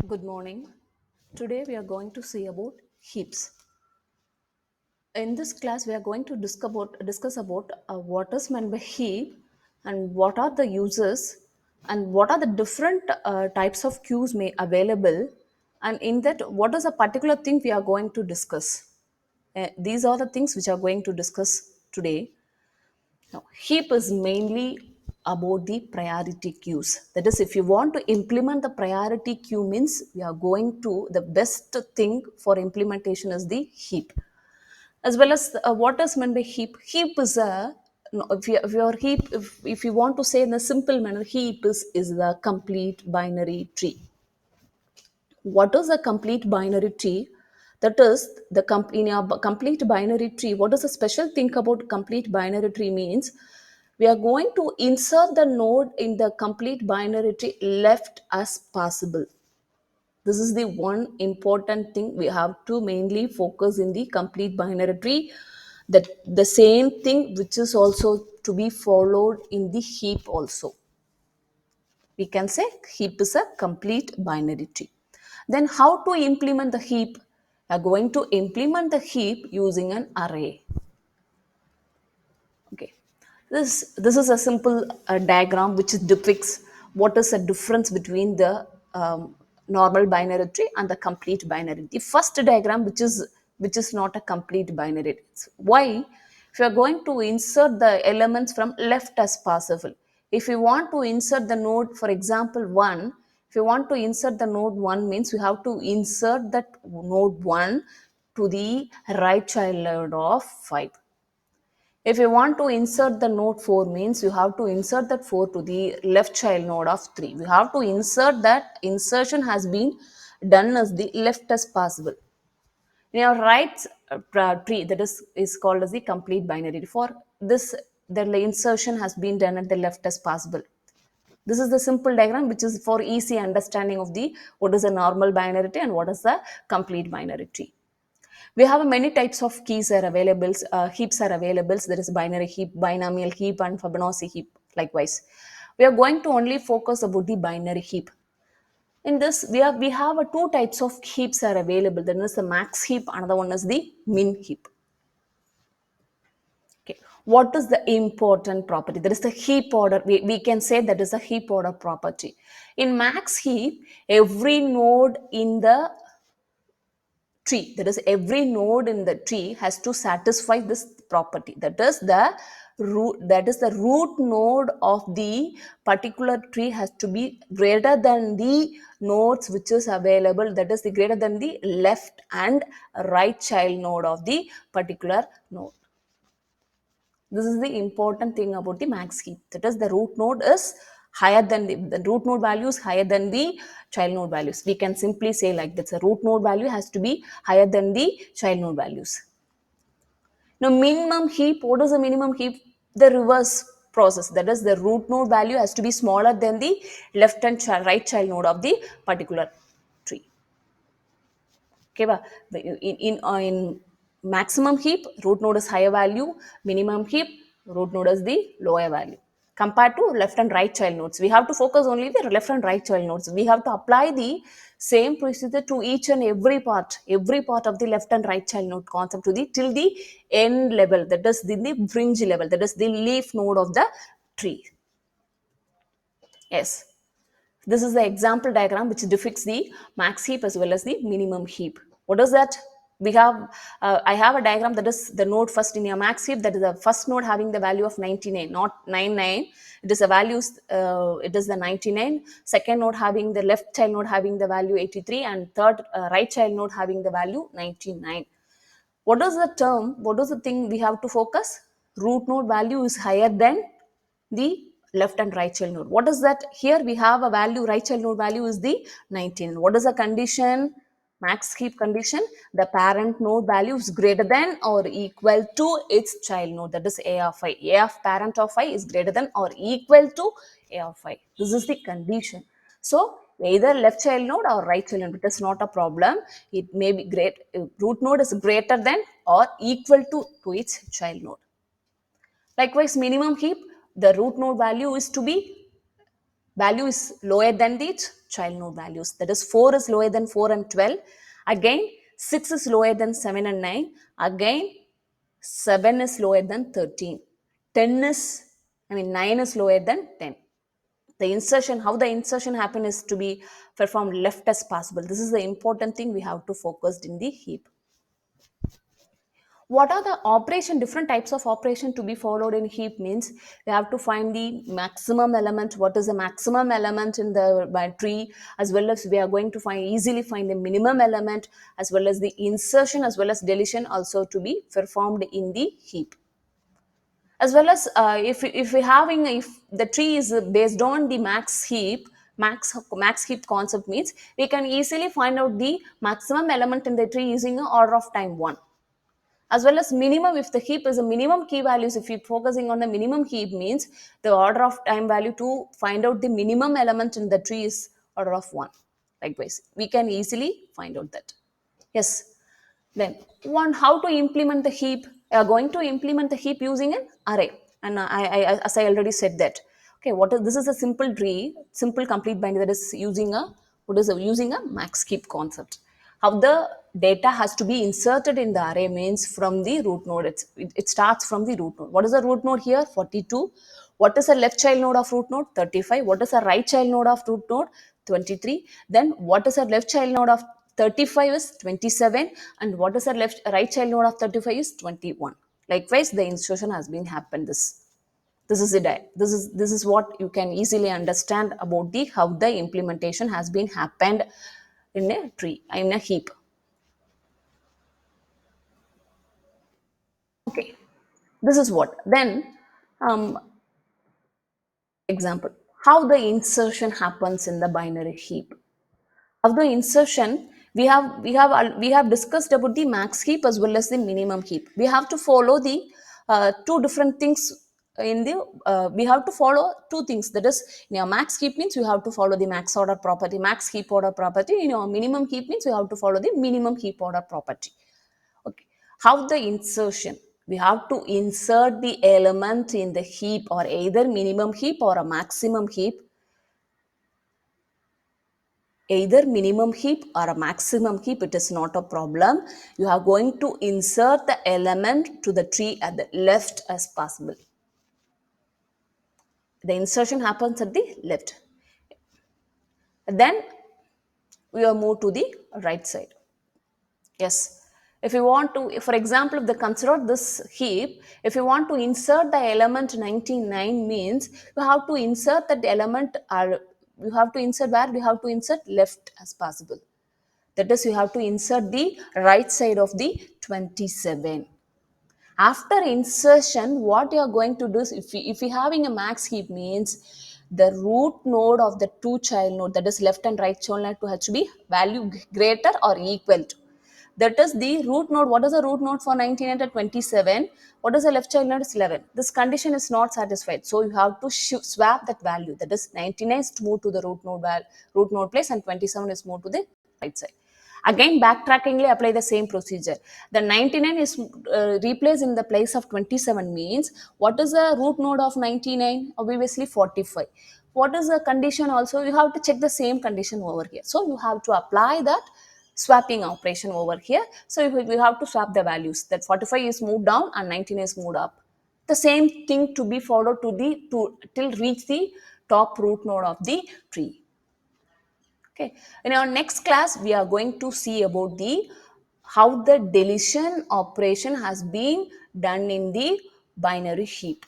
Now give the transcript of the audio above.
Good morning. Today we are going to see about heaps. In this class, we are going to discuss about what is meant by heap and what are the uses and what are the different types of queues may available, and in that what is a particular thing we are going to discuss. These are the things which are going to discuss today. Now, heap is mainly about the priority queues. That is, if you want to implement the priority queue, means we are going to the best thing for implementation is the heap. As well as what is meant by heap? Heap is a no, if your heap, if you want to say in a simple manner, heap is the complete binary tree. What is a complete binary tree? That is in a complete binary tree, what is the special thing about complete binary tree means we are going to insert the node in the complete binary tree left as possible. This is the one important thing we have to mainly focus in the complete binary tree, that the same thing which is also to be followed in the heap also. We can say heap is a complete binary tree. Then how to implement the heap? We are going to implement the heap using an array. Okay, this is a simple diagram which depicts what is the difference between the normal binary tree and the complete binary. The first diagram, which is not a complete binary. Why? If you are going to insert the elements from left as possible, if you want to insert the node, for example 1, if you want to insert the node 1 means you have to insert that node 1 to the right child node of 5. If you want to insert the node 4 means you have to insert that 4 to the left child node of 3. We have to insert that insertion has been done as the left as possible. In your right tree, that is called as the complete binary. For this, the insertion has been done at the left as possible. This is the simple diagram which is for easy understanding of the what is a normal binary tree and what is the complete binary tree. We have many types of keys are available, heaps are available. There is binary heap, binomial heap, and Fibonacci heap. Likewise, we are going to only focus about the binary heap. In this, we have two types of heaps are available. Then is the max heap, another one is the min heap. Okay, what is the important property? There is the heap order. We can say that is a heap order property. In max heap, every node in the tree, that is every node in the tree has to satisfy this property. That is the root node of the particular tree has to be greater than the nodes which is available, that is the greater than the left and right child node of the particular node. This is the important thing about the max heap. That is the root node is higher than the root node value is higher than the child node values. We can simply say like this: the root node value has to be higher than the child node values. Now, minimum heap. What is the minimum heap? The reverse process. That is, the root node value has to be smaller than the left and right child node of the particular tree. Okay, in maximum heap, root node is higher value. Minimum heap, root node is the lower value. Compared to left and right child nodes, we have to focus only the left and right child nodes. We have to apply the same procedure to each and every part of the left and right child node concept to the till the end level. That is the fringe level. That is the leaf node of the tree. Yes. This is the example diagram which depicts the max heap as well as the minimum heap. What is that? I have a diagram that is the node first in your max heap. That is the first node having the value of 99, not 99. It is a values. It is the 99. Second node having the left child node having the value 83, and third right child node having the value 99. What is the term? What is the thing we have to focus? Root node value is higher than the left and right child node. What is that? Here we have a value, right child node value is the 19. What is the condition? Max heap condition. The parent node value is greater than or equal to its child node. That is A of I. A of parent of I is greater than or equal to A of I. This is the condition. So either left child node or right child node, it is not a problem. It may be great. Root node is greater than or equal to its child node. Likewise, minimum heap, the root node value is lower than the child node values. That is 4 is lower than 4 and 12. Again 6 is lower than 7 and 9. Again 7 is lower than 13. 10 is, 9 is lower than 10. The insertion, how the insertion happen is to be performed left as possible. This is the important thing we have to focus in the heap. What are the operation, different types of operation to be followed in heap means we have to find the maximum element. What is the maximum element in the tree, as well as we are going to easily find the minimum element, as well as the insertion as well as deletion also to be performed in the heap. As well as if we having, if the tree is based on the max heap concept means we can easily find out the maximum element in the tree using an order of time 1. As well as minimum, if the heap is a minimum key values, if you're focusing on the minimum heap means the order of time value to find out the minimum element in the tree is order of 1. Likewise we can easily find out that. Yes. Then one, how to implement the heap. We are going to implement the heap using an array, and as I already said that. Okay, what is this? Is a simple tree, simple complete binary that is using a, using a max heap concept. How the data has to be inserted in the array means from the root node. It starts from the root node. What is the root node here? 42. What is the left child node of root node? 35. What is the right child node of root node? 23. Then what is the left child node of 35 is 27, and what is the right child node of 35 is 21. Likewise the insertion has been happened. This is it. This is what you can easily understand about the how the implementation has been happened in a tree, in a heap. Okay, this is what then, um, example, how the insertion happens in the binary heap. Of the insertion, we have discussed about the max heap as well as the minimum heap. We have to follow the two different things in the we have to follow two things. That is, in your max heap means you have to follow the max order property, max heap order property. In your minimum heap means you have to follow the minimum heap order property. Okay, how the insertion, we have to insert the element in the heap, or either minimum heap or a maximum heap, either minimum heap or a maximum heap. It is not a problem. You are going to insert the element to the tree at the left as possible. The insertion happens at the left. Then we are moved to the right side. Yes, if you want to, for example, if they consider this heap, if you want to insert the element 99 means you have to insert that element, or you have to insert where, you have to insert left as possible. That is, you have to insert the right side of the 27. After insertion, what you are going to do is, if you having a max heap means the root node of the two child node, that is left and right child node, has to be value greater or equal to. That is the root node. What is the root node for 99 and 27? What is the left child node is 11. This condition is not satisfied. So you have to swap that value. That is 99 is moved to the root node place, and 27 is moved to the right side. Again, backtrackingly apply the same procedure. The 99 is replaced in the place of 27 means what is the root node of 99? Obviously 45. What is the condition also? You have to check the same condition over here. So you have to apply that swapping operation over here. So we have to swap the values. That 45 is moved down and 19 is moved up. The same thing to be followed till reach the top root node of the tree. Okay, in our next class we are going to see about the how the deletion operation has been done in the binary heap.